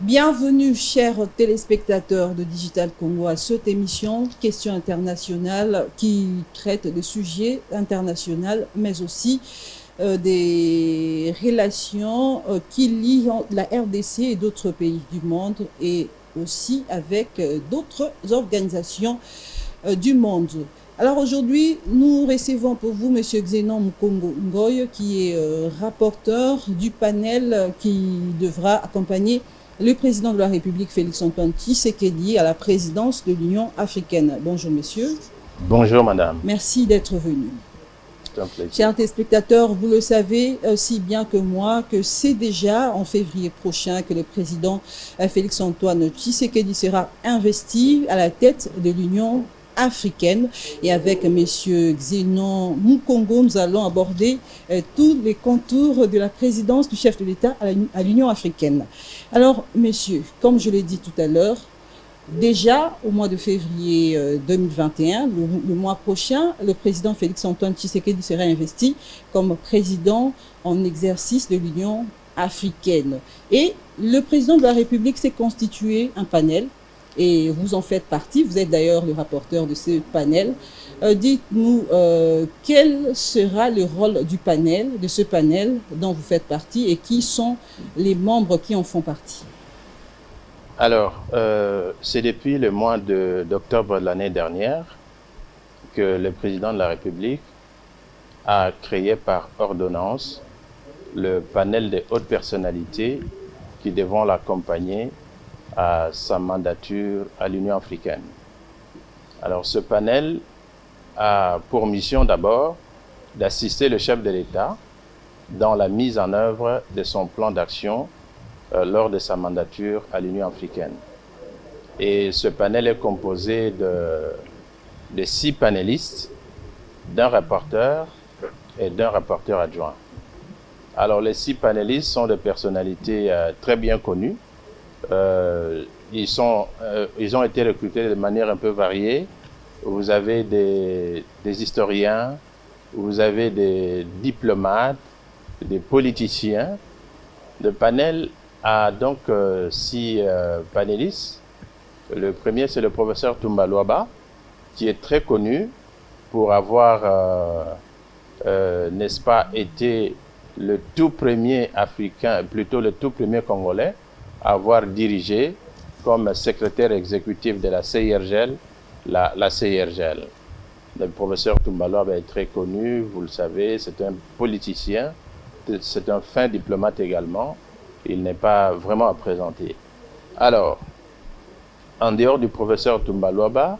Bienvenue, chers téléspectateurs de Digital Congo, à cette émission Questions internationales qui traite de sujets internationaux, mais aussi des relations qui lient la RDC et d'autres pays du monde et aussi avec d'autres organisations du monde. Alors aujourd'hui, nous recevons pour vous M. Xenon Mukongo Ngoy, qui est rapporteur du panel qui devra accompagner le président de la République, Félix-Antoine Tshisekedi, à la présidence de l'Union africaine. Bonjour, monsieur. Bonjour, madame. Merci d'être venu. C'est un plaisir. Chers téléspectateurs, vous le savez aussi bien que moi que c'est déjà en février prochain que le président Félix-Antoine Tshisekedi sera investi à la tête de l'Union africaine. Et avec M. Xenon Mukongo, nous allons aborder tous les contours de la présidence du chef de l'État à l'Union africaine. Alors, monsieur, comme je l'ai dit tout à l'heure, déjà au mois de février 2021, le mois prochain, le président Félix-Antoine Tshisekedi sera investi comme président en exercice de l'Union africaine. Et le président de la République s'est constitué un panel. Et vous en faites partie, vous êtes d'ailleurs le rapporteur de ce panel. Dites-nous quel sera le rôle du panel, de ce panel dont vous faites partie, et qui sont les membres qui en font partie? Alors, c'est depuis le mois d'octobre de l'année dernière que le président de la République a créé par ordonnance le panel des hautes personnalités qui devront l'accompagner à sa mandature à l'Union africaine. Alors ce panel a pour mission d'abord d'assister le chef de l'État dans la mise en œuvre de son plan d'action lors de sa mandature à l'Union africaine. Et ce panel est composé de 6 panélistes, d'un rapporteur et d'un rapporteur adjoint. Alors les 6 panélistes sont des personnalités très bien connues. Ils ont été recrutés de manière un peu variée. Vous avez des historiens, vous avez des diplomates, des politiciens. Le panel a donc 6 panélistes. Le premier, c'est le professeur Toumba Luaba, qui est très connu pour avoir, n'est-ce pas, été le tout premier Africain, plutôt le tout premier Congolais, avoir dirigé comme secrétaire exécutif de la CIRGL, la CIRGL. Le professeur Toumbaloab est très connu, vous le savez, c'est un politicien, c'est un fin diplomate également, il n'est pas vraiment à présenter. Alors, en dehors du professeur Toumbaloaba,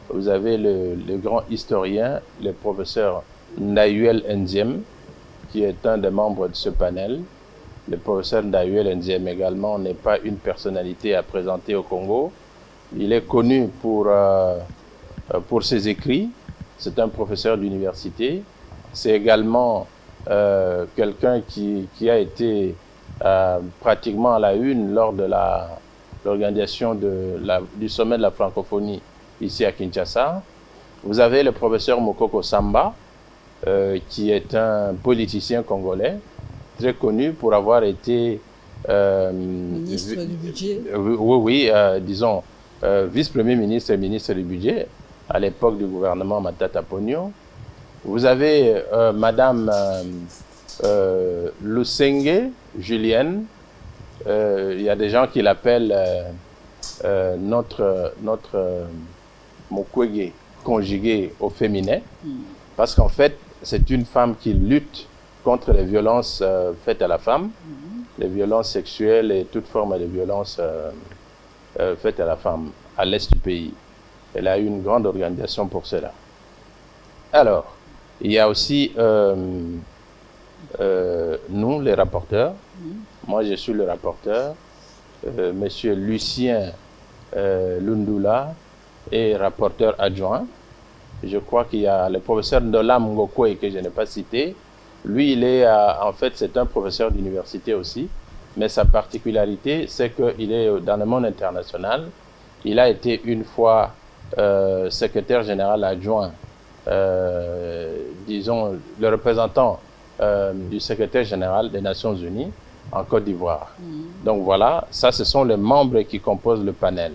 vous avez le grand historien, le professeur Ndayuel Nziem, qui est un des membres de ce panel. Le professeur Ndayuel Nziem également n'est pas une personnalité à présenter au Congo. Il est connu pour ses écrits. C'est un professeur d'université. C'est également quelqu'un qui a été pratiquement à la une lors de l'organisation du sommet de la francophonie ici à Kinshasa. Vous avez le professeur Mokoko Samba, qui est un politicien congolais, très connu pour avoir été ministre du budget. Oui, disons vice-premier ministre et ministre du budget à l'époque du gouvernement Matata Pognon. Vous avez madame Lusenge Julienne. Il y a des gens qui l'appellent notre Mukwege conjugué au féminin, parce qu'en fait c'est une femme qui lutte contre les violences faites à la femme, les violences sexuelles et toute forme de violence faites à la femme à l'est du pays. Elle a eu une grande organisation pour cela. Alors, il y a aussi nous, les rapporteurs. Moi, je suis le rapporteur. Monsieur Lucien Lundula est rapporteur adjoint. Je crois qu'il y a le professeur Ndolam Ngokwe que je n'ai pas cité. Lui, il est, en fait, c'est un professeur d'université aussi, mais sa particularité, c'est qu'il est dans le monde international. Il a été une fois secrétaire général adjoint, disons, le représentant du secrétaire général des Nations Unies en Côte d'Ivoire. Donc voilà, ça ce sont les membres qui composent le panel.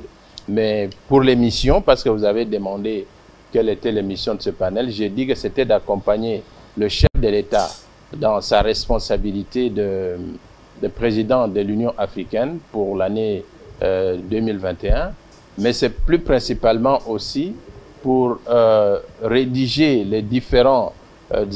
Mais pour les missions, parce que vous avez demandé quelle était les missions de ce panel, j'ai dit que c'était d'accompagner le chef de l'État dans sa responsabilité de président de l'Union africaine pour l'année 2021, mais c'est plus principalement aussi pour rédiger les différentes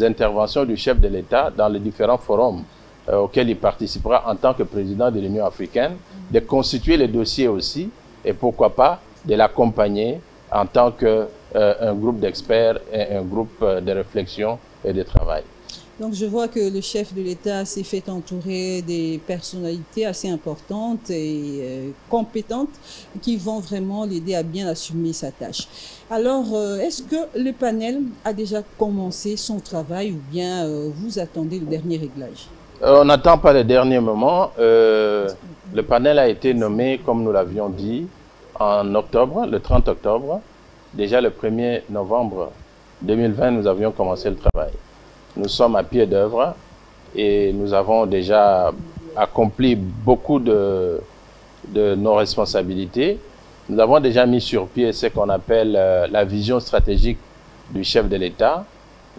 interventions du chef de l'État dans les différents forums auxquels il participera en tant que président de l'Union africaine, de constituer les dossiers aussi, et pourquoi pas de l'accompagner en tant qu'un groupe d'experts et un groupe de réflexion et de travail. Donc je vois que le chef de l'État s'est fait entourer des personnalités assez importantes et compétentes qui vont vraiment l'aider à bien assumer sa tâche. Alors, est-ce que le panel a déjà commencé son travail ou bien vous attendez le dernier réglage? On n'attend pas le dernier moment. Le panel a été nommé, comme nous l'avions dit, en octobre, le 30 octobre. Déjà le 1er novembre 2020, nous avions commencé le travail. Nous sommes à pied d'œuvre et nous avons déjà accompli beaucoup de nos responsabilités. Nous avons déjà mis sur pied ce qu'on appelle la vision stratégique du chef de l'État.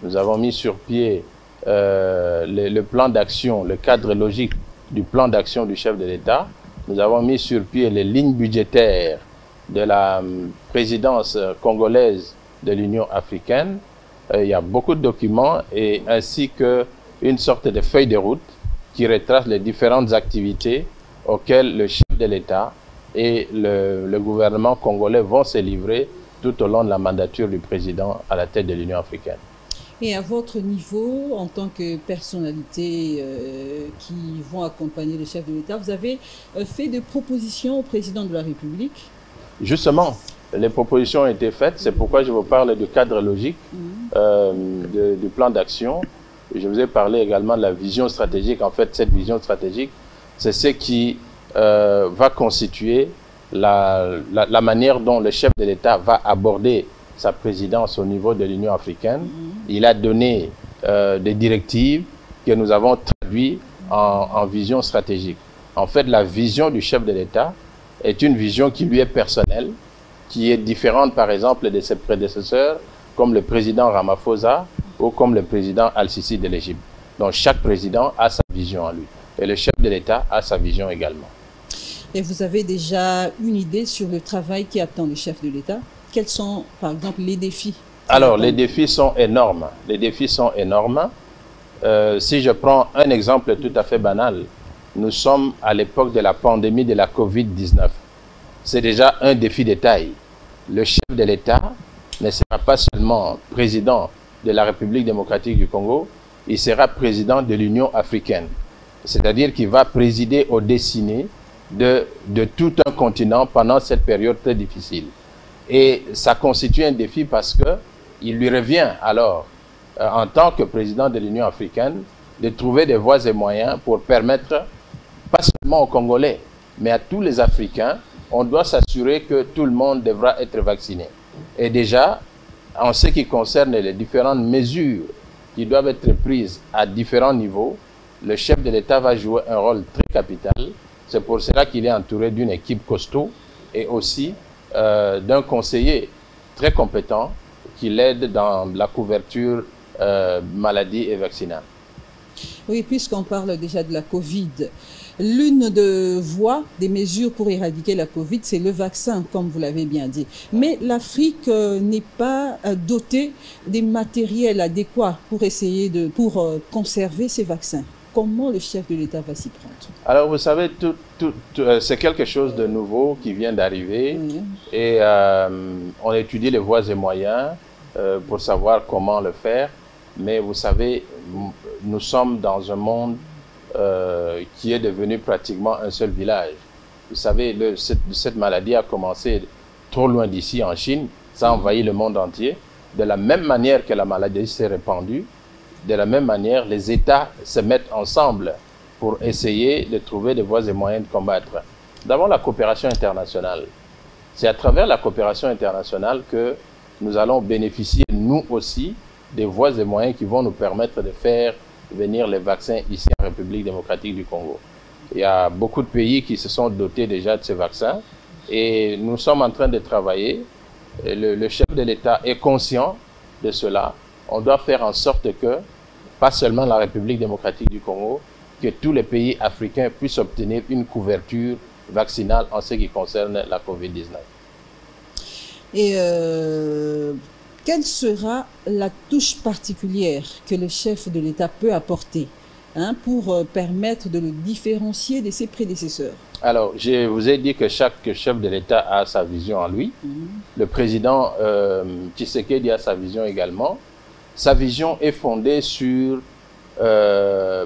Nous avons mis sur pied le plan d'action, le cadre logique du plan d'action du chef de l'État. Nous avons mis sur pied les lignes budgétaires de la présidence congolaise de l'Union africaine. Il y a beaucoup de documents et ainsi qu'une sorte de feuille de route qui retrace les différentes activités auxquelles le chef de l'État et le gouvernement congolais vont se livrer tout au long de la mandature du président à la tête de l'Union africaine. Et à votre niveau, en tant que personnalité qui vont accompagner le chef de l'État, vous avez fait des propositions au président de la République? Justement, les propositions ont été faites, c'est pourquoi je vous parle du cadre logique du plan d'action. Je vous ai parlé également de la vision stratégique. En fait, cette vision stratégique, c'est ce qui va constituer la manière dont le chef de l'État va aborder sa présidence au niveau de l'Union africaine. Il a donné des directives que nous avons traduites en vision stratégique. En fait, la vision du chef de l'État est une vision qui lui est personnelle, qui est différente par exemple de ses prédécesseurs, comme le président Ramaphosa ou comme le président Al-Sisi de l'Égypte. Donc chaque président a sa vision en lui. Et le chef de l'État a sa vision également. Et vous avez déjà une idée sur le travail qui attend le chef de l'État? Quels sont, par exemple, les défis? Alors, les défis sont énormes. Les défis sont énormes. Si je prends un exemple tout à fait banal, nous sommes à l'époque de la pandémie de la Covid-19. C'est déjà un défi de taille. Le chef de l'État ne sera pas seulement président de la République démocratique du Congo, il sera président de l'Union africaine. C'est-à-dire qu'il va présider aux destinées de tout un continent pendant cette période très difficile. Et ça constitue un défi parce qu'il lui revient alors, en tant que président de l'Union africaine, de trouver des voies et moyens pour permettre, pas seulement aux Congolais, mais à tous les Africains, on doit s'assurer que tout le monde devra être vacciné. Et déjà, en ce qui concerne les différentes mesures qui doivent être prises à différents niveaux, le chef de l'État va jouer un rôle très capital. C'est pour cela qu'il est entouré d'une équipe costaud et aussi d'un conseiller très compétent qui l'aide dans la couverture maladie et vaccinale. Oui, puisqu'on parle déjà de la Covid, l'une des voies, des mesures pour éradiquer la Covid, c'est le vaccin, comme vous l'avez bien dit. Mais l'Afrique n'est pas dotée des matériels adéquats pour essayer pour conserver ces vaccins. Comment le chef de l'État va s'y prendre? Alors, vous savez, c'est quelque chose de nouveau qui vient d'arriver et on étudie les voies et moyens pour savoir comment le faire. Mais vous savez, nous sommes dans un monde qui est devenu pratiquement un seul village. Vous savez, cette maladie a commencé trop loin d'ici, en Chine, ça a envahi le monde entier. De la même manière que la maladie s'est répandue, de la même manière, les États se mettent ensemble pour essayer de trouver des voies et moyens de combattre. D'abord, la coopération internationale. C'est à travers la coopération internationale que nous allons bénéficier, nous aussi, des voies et moyens qui vont nous permettre de faire venir les vaccins ici en République démocratique du Congo. Il y a beaucoup de pays qui se sont dotés déjà de ces vaccins et nous sommes en train de travailler. Le chef de l'État est conscient de cela. On doit faire en sorte que, pas seulement la République démocratique du Congo, que tous les pays africains puissent obtenir une couverture vaccinale en ce qui concerne la COVID-19. Et quelle sera la touche particulière que le chef de l'État peut apporter pour permettre de le différencier de ses prédécesseurs? Alors, je vous ai dit que chaque chef de l'État a sa vision en lui. Le président Tshisekedi a sa vision également. Sa vision est fondée sur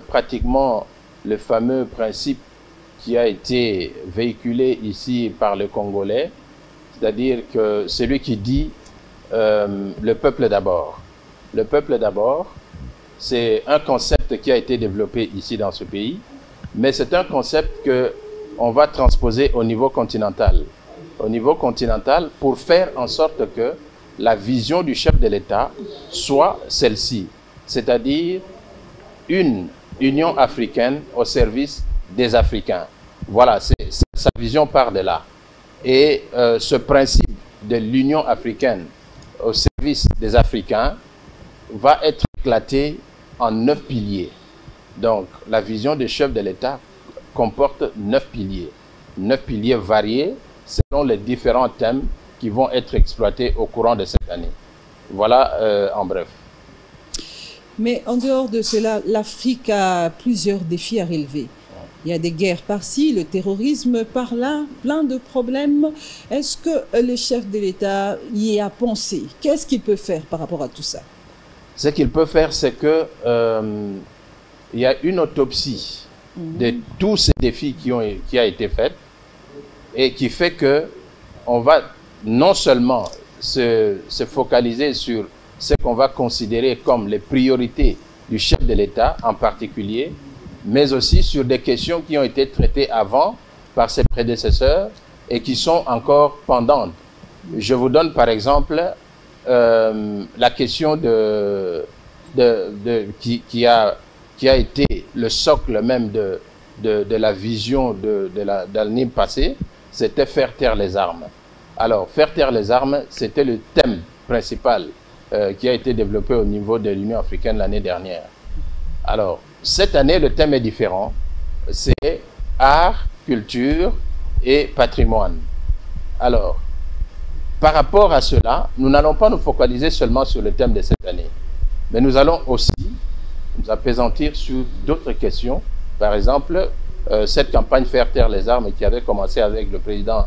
pratiquement le fameux principe qui a été véhiculé ici par le Congolais, c'est-à-dire que celui qui dit le peuple d'abord. Le peuple d'abord, c'est un concept qui a été développé ici dans ce pays, mais c'est un concept que on va transposer au niveau continental. Au niveau continental, pour faire en sorte que la vision du chef de l'État soit celle-ci, c'est-à-dire une Union africaine au service des Africains. Voilà, sa vision part de là. Et ce principe de l'Union africaine au service des Africains va être éclaté en 9 piliers. Donc, la vision du chef de l'État comporte 9 piliers. 9 piliers variés selon les différents thèmes qui vont être exploités au courant de cette année. Voilà en bref. Mais en dehors de cela, l'Afrique a plusieurs défis à relever. Il y a des guerres par-ci, le terrorisme par-là, plein de problèmes. Est-ce que le chef de l'État y a pensé? Qu'est-ce qu'il peut faire par rapport à tout ça? Ce qu'il peut faire, c'est que il y a une autopsie de tous ces défis qui a été faite et qui fait que on va non seulement se focaliser sur ce qu'on va considérer comme les priorités du chef de l'État en particulier, mais aussi sur des questions qui ont été traitées avant par ses prédécesseurs et qui sont encore pendantes. Je vous donne par exemple la question qui a été le socle même de la vision de l'année passée, c'était faire taire les armes. Alors, faire taire les armes, c'était le thème principal qui a été développé au niveau de l'Union africaine l'année dernière. Alors, cette année, le thème est différent. C'est art, culture et patrimoine. Alors, par rapport à cela, nous n'allons pas nous focaliser seulement sur le thème de cette année, mais nous allons aussi nous appesantir sur d'autres questions. Par exemple, cette campagne Faire taire les armes qui avait commencé avec le président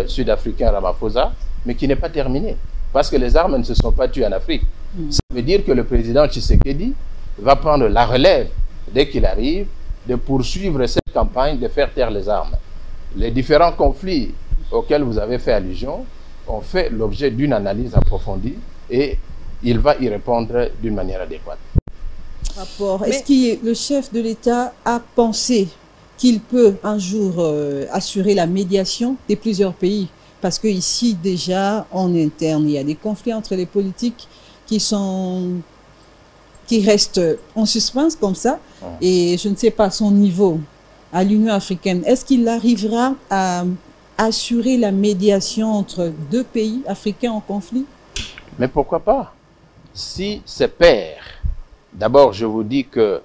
sud-africain Ramaphosa, mais qui n'est pas terminée, parce que les armes ne se sont pas tuées en Afrique. Ça veut dire que le président Tshisekedi va prendre la relève, dès qu'il arrive, de poursuivre cette campagne de faire taire les armes. Les différents conflits auxquels vous avez fait allusion ont fait l'objet d'une analyse approfondie et il va y répondre d'une manière adéquate. Est-ce que le chef de l'État a pensé qu'il peut un jour assurer la médiation de plusieurs pays? Parce qu'ici, déjà, en interne, il y a des conflits entre les politiques qui restent en suspens comme ça. Et je ne sais pas son niveau à l'Union africaine. Est-ce qu'il arrivera à assurer la médiation entre deux pays africains en conflit? Mais pourquoi pas? Si ses pairs, d'abord je vous dis que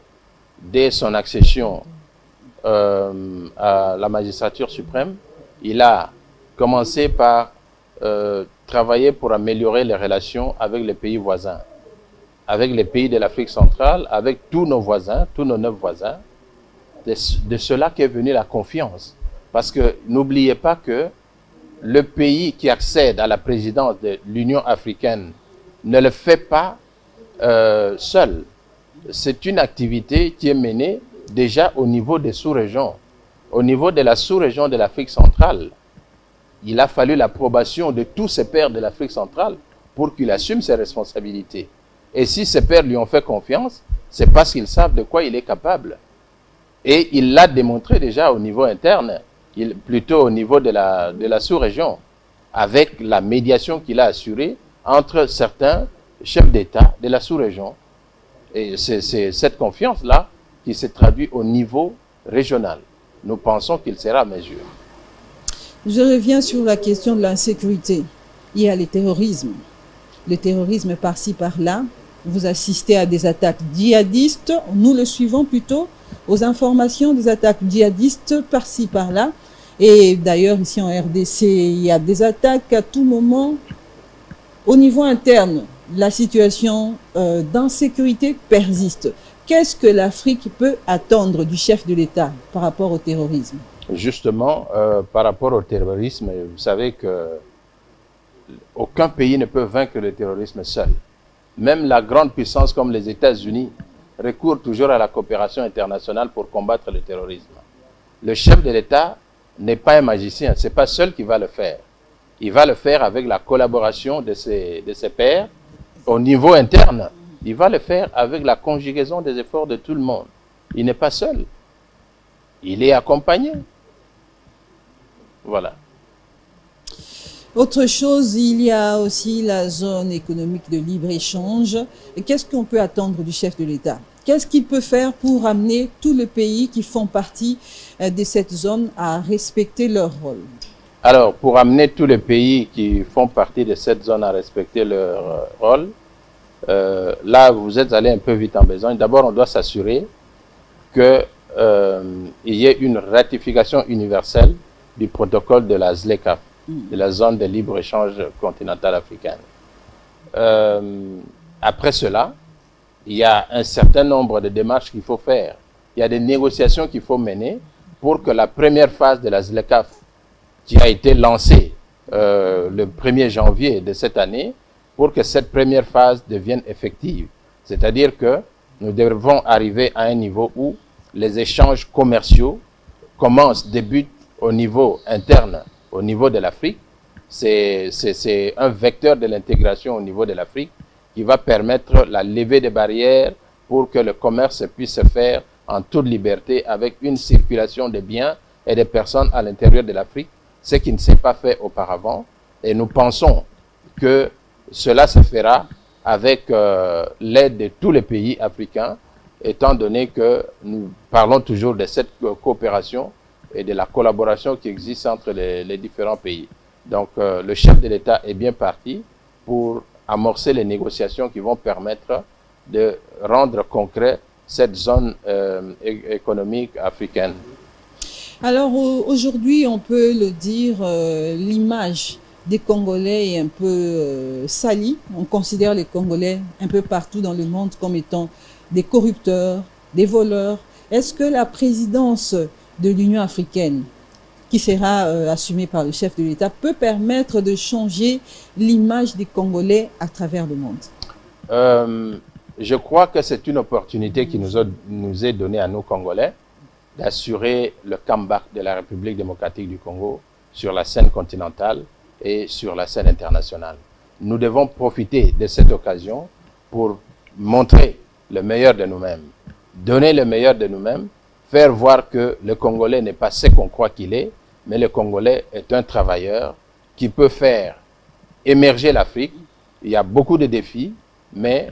dès son accession à la magistrature suprême, il a commencé par travailler pour améliorer les relations avec les pays voisins, avec les pays de l'Afrique centrale, avec tous nos voisins, tous nos 9 voisins. De cela qu'est venue la confiance. Parce que n'oubliez pas que le pays qui accède à la présidence de l'Union africaine ne le fait pas seul. C'est une activité qui est menée déjà au niveau des sous-régions. Au niveau de la sous-région de l'Afrique centrale, il a fallu l'approbation de tous ses pairs de l'Afrique centrale pour qu'il assume ses responsabilités. Et si ses pairs lui ont fait confiance, c'est parce qu'ils savent de quoi il est capable. Et il l'a démontré déjà au niveau interne, plutôt au niveau de la sous-région, avec la médiation qu'il a assurée entre certains chefs d'État de la sous-région. Et c'est cette confiance-là qui s'est traduite au niveau régional. nous pensons qu'il sera à mesure. Je reviens sur la question de l'insécurité. Il y a le terrorisme par-ci par-là. Vous assistez à des attaques djihadistes, nous le suivons plutôt aux informations des attaques djihadistes par-ci par-là. Et d'ailleurs, ici en RDC, il y a des attaques à tout moment. Au niveau interne, la situation d'insécurité persiste. Qu'est-ce que l'Afrique peut attendre du chef de l'État par rapport au terrorisme? Justement, par rapport au terrorisme, vous savez que aucun pays ne peut vaincre le terrorisme seul. Même la grande puissance comme les États-Unis recourt toujours à la coopération internationale pour combattre le terrorisme. Le chef de l'État n'est pas un magicien, ce n'est pas seul qui va le faire. Il va le faire avec la collaboration de ses pairs. Au niveau interne, il va le faire avec la conjugaison des efforts de tout le monde. Il n'est pas seul. Il est accompagné. Voilà. Autre chose, il y a aussi la zone économique de libre-échange. Qu'est-ce qu'on peut attendre du chef de l'État? Qu'est-ce qu'il peut faire pour amener tous les pays qui font partie de cette zone à respecter leur rôle? Alors, pour amener tous les pays qui font partie de cette zone à respecter leur rôle, là, vous êtes allé un peu vite en besogne. D'abord, on doit s'assurer qu'il y ait une ratification universelle du protocole de la ZLECAf, de la zone de libre-échange continentale africaine. Après cela, il y a un certain nombre de démarches qu'il faut faire. Il y a des négociations qu'il faut mener pour que la première phase de la ZLECAf, qui a été lancée le 1er janvier de cette année, pour que cette première phase devienne effective. C'est-à-dire que nous devons arriver à un niveau où les échanges commerciaux débutent au niveau interne, au niveau de l'Afrique. C'est un vecteur de l'intégration au niveau de l'Afrique qui va permettre la levée des barrières pour que le commerce puisse se faire en toute liberté avec une circulation de biens et de personnes à l'intérieur de l'Afrique, ce qui ne s'est pas fait auparavant. Et nous pensons que cela se fera avec l'aide de tous les pays africains, étant donné que nous parlons toujours de cette coopération et de la collaboration qui existe entre les différents pays. Donc le chef de l'État est bien parti pour amorcer les négociations qui vont permettre de rendre concret cette zone économique africaine. Alors aujourd'hui, on peut le dire, l'image des Congolais est un peu salie. On considère les Congolais un peu partout dans le monde comme étant des corrupteurs, des voleurs. Est-ce que la présidence de l'Union africaine, qui sera assumée par le chef de l'État, peut permettre de changer l'image des Congolais à travers le monde? Je crois que c'est une opportunité qui nous est donnée à nous Congolais d'assurer le comeback de la République démocratique du Congo sur la scène continentale et sur la scène internationale. Nous devons profiter de cette occasion pour montrer le meilleur de nous-mêmes, donner le meilleur de nous-mêmes, faire voir que le Congolais n'est pas ce qu'on croit qu'il est, mais le Congolais est un travailleur qui peut faire émerger l'Afrique. Il y a beaucoup de défis, mais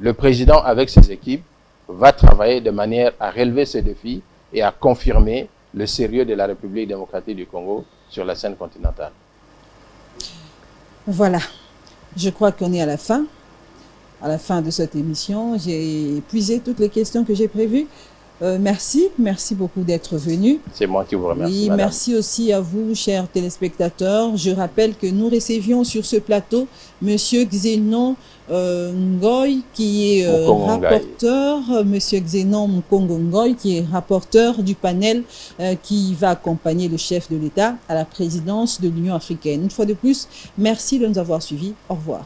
le président, avec ses équipes, va travailler de manière à relever ces défis et à confirmer le sérieux de la République démocratique du Congo sur la scène continentale. Voilà, je crois qu'on est à la fin de cette émission. J'ai épuisé toutes les questions que j'ai prévues. Merci beaucoup d'être venu. C'est moi qui vous remercie. Oui, merci aussi à vous, chers téléspectateurs. Je rappelle que nous recevions sur ce plateau Monsieur Xénon Ngoy, qui est rapporteur, Monsieur Xénon Mkongo Ngoy, qui est rapporteur du panel qui va accompagner le chef de l'État à la présidence de l'Union africaine. Une fois de plus, merci de nous avoir suivis. Au revoir.